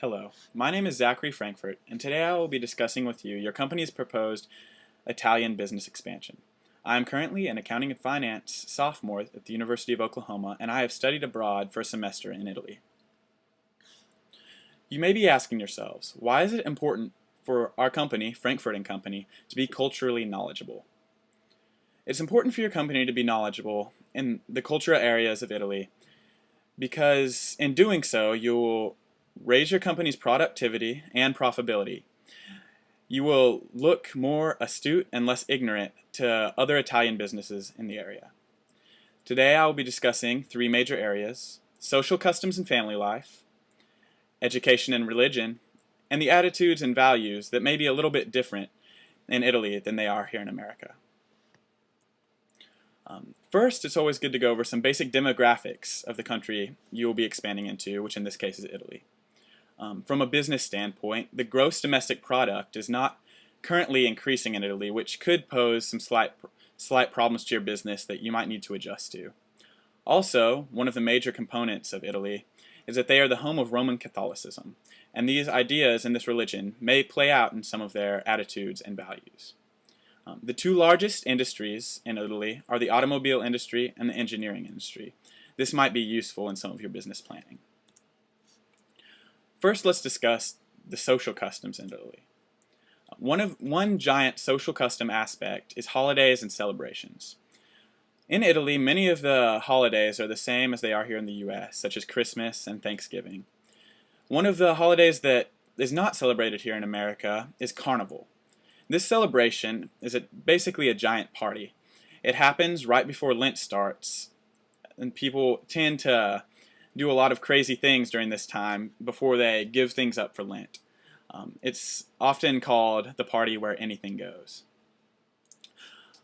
Hello, my name is Zachary Frankfurt, and today I will be discussing with you your company's proposed Italian business expansion. I am currently an accounting and finance sophomore at the University of Oklahoma, and I have studied abroad for a semester in Italy. You may be asking yourselves, why is it important for our company, Frankfurt and Company, to be culturally knowledgeable? It's important for your company to be knowledgeable in the cultural areas of Italy because in doing so, you will raise your company's productivity and profitability. You will look more astute and less ignorant to other Italian businesses in the area. Today I will be discussing three major areas: social customs and family life, education and religion, and the attitudes and values that may be a little bit different in Italy than they are here in America. First, it's always good to go over some basic demographics of the country you will be expanding into, which in this case is Italy. From a business standpoint, the gross domestic product is not currently increasing in Italy, which could pose some slight problems to your business that you might need to adjust to. Also, one of the major components of Italy is that they are the home of Roman Catholicism, and these ideas in this religion may play out in some of their attitudes and values. The two largest industries in Italy are the automobile industry and the engineering industry. This might be useful in some of your business planning. First, let's discuss the social customs in Italy. One giant social custom aspect is holidays and celebrations. In Italy, many of the holidays are the same as they are here in the US, such as Christmas and Thanksgiving. One of the holidays that is not celebrated here in America is Carnival. This celebration is basically a giant party. It happens right before Lent starts, and people tend to do a lot of crazy things during this time before they give things up for Lent. It's often called the party where anything goes.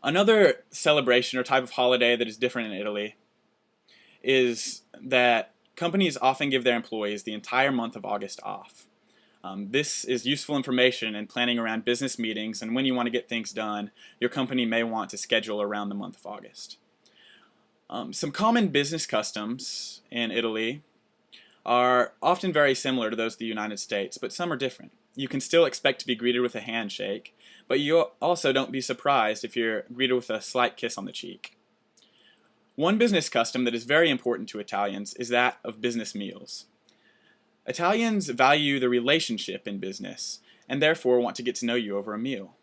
Another celebration or type of holiday that is different in Italy is that companies often give their employees the entire month of August off. This is useful information in planning around business meetings, and when you want to get things done, your company may want to schedule around the month of August. Some common business customs in Italy are often very similar to those of the United States, but some are different. You can still expect to be greeted with a handshake, but you also don't be surprised if you're greeted with a slight kiss on the cheek. One business custom that is very important to Italians is that of business meals. Italians value the relationship in business, and therefore want to get to know you over a meal.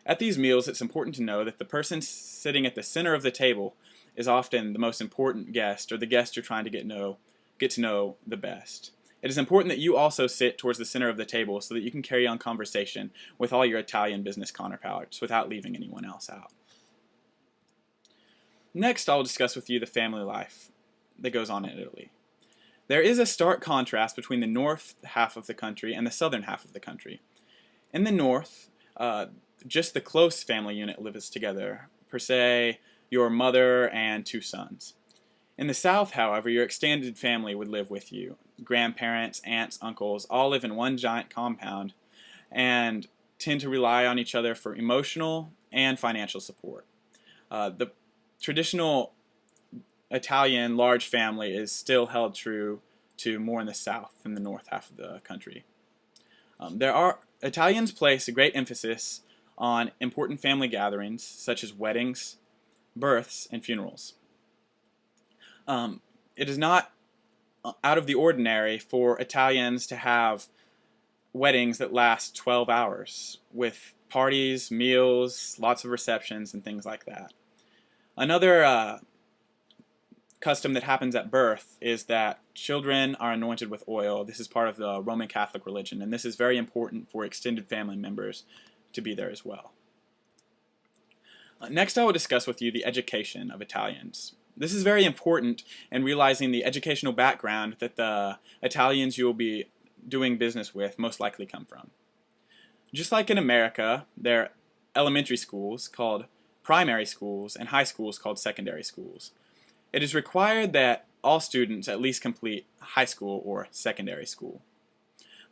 At these meals, it's important to know that the person sitting at the center of the table is often the most important guest, or the guest you're trying to get to know the best. It is important that you also sit towards the center of the table so that you can carry on conversation with all your Italian business counterparts without leaving anyone else out. Next, I'll discuss with you the family life that goes on in Italy. There is a stark contrast between the north half of the country and the southern half of the country. In the north, just the close family unit lives together, per se, your mother and two sons. In the south, however, your extended family would live with you. Grandparents, aunts, uncles, all live in one giant compound and tend to rely on each other for emotional and financial support. The traditional Italian large family is still held true to more in the south than the north half of the country. Italians place a great emphasis on important family gatherings such as weddings, births, and funerals. It is not out of the ordinary for Italians to have weddings that last 12 hours with parties, meals, lots of receptions, and things like that. Another custom that happens at birth is that children are anointed with oil. This is part of the Roman Catholic religion, and this is very important for extended family members to be there as well. Next, I will discuss with you the education of Italians. This is very important in realizing the educational background that the Italians you will be doing business with most likely come from. Just like in America, there are elementary schools called primary schools and high schools called secondary schools. It is required that all students at least complete high school or secondary school.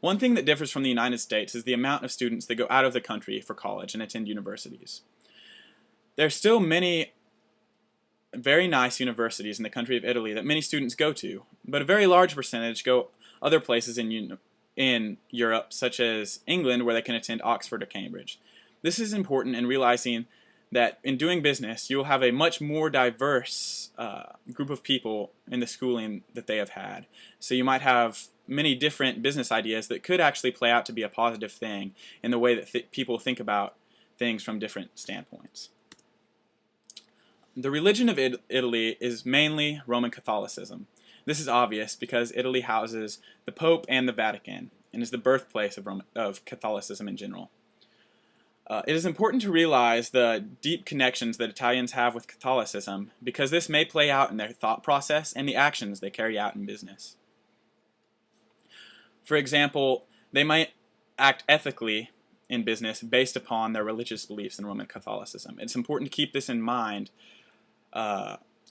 One thing that differs from the United States is the amount of students that go out of the country for college and attend universities. There are still many very nice universities in the country of Italy that many students go to, but a very large percentage go other places in in Europe, such as England, where they can attend Oxford or Cambridge. This is important in realizing that in doing business, you'll have a much more diverse group of people in the schooling that they have had. So you might have many different business ideas that could actually play out to be a positive thing in the way that people think about things from different standpoints. The religion of Italy is mainly Roman Catholicism. This is obvious because Italy houses the Pope and the Vatican and is the birthplace of Catholicism in general. It is important to realize the deep connections that Italians have with Catholicism because this may play out in their thought process and the actions they carry out in business. For example, they might act ethically in business based upon their religious beliefs in Roman Catholicism. It's important to keep this in mind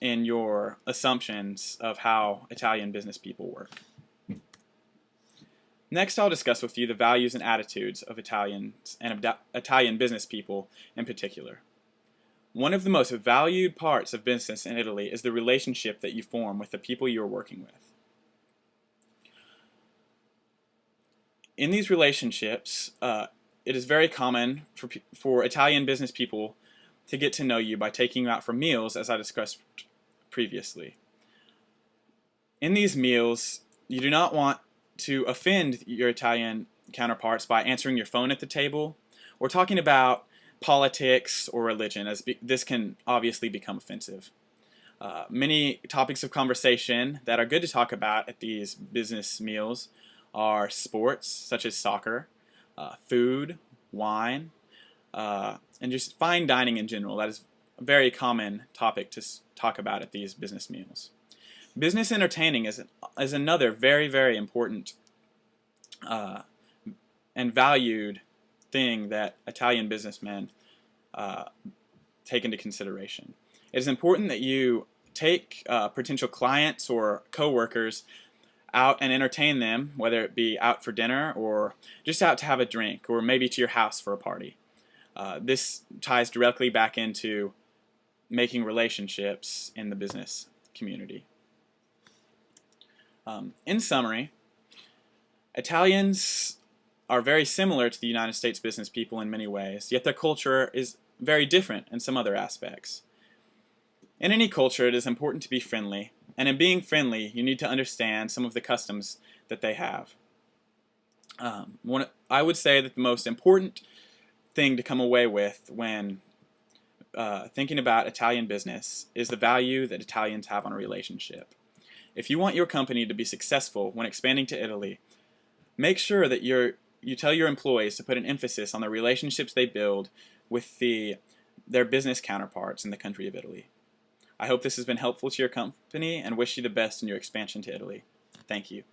in your assumptions of how Italian business people work. Next, I'll discuss with you the values and attitudes of Italians and Italian business people in particular. One of the most valued parts of business in Italy is the relationship that you form with the people you're working with. In these relationships, it is very common for Italian business people to get to know you by taking you out for meals, as I discussed previously. In these meals, you do not want to offend your Italian counterparts by answering your phone at the table or talking about politics or religion, as this can obviously become offensive. Many topics of conversation that are good to talk about at these business meals are sports, such as soccer, food, wine, and just fine dining in general. That is a very common topic to talk about at these business meals. Business entertaining is another very, very important and valued thing that Italian businessmen take into consideration. It is important that you take potential clients or co-workers out and entertain them, whether it be out for dinner or just out to have a drink or maybe to your house for a party. This ties directly back into making relationships in the business community. In summary, Italians are very similar to the United States business people in many ways, yet their culture is very different in some other aspects. In any culture, it is important to be friendly, and in being friendly, you need to understand some of the customs that they have. I would say that the most important thing to come away with when thinking about Italian business is the value that Italians have on a relationship. If you want your company to be successful when expanding to Italy, make sure that you tell your employees to put an emphasis on the relationships they build with their business counterparts in the country of Italy. I hope this has been helpful to your company and wish you the best in your expansion to Italy. Thank you.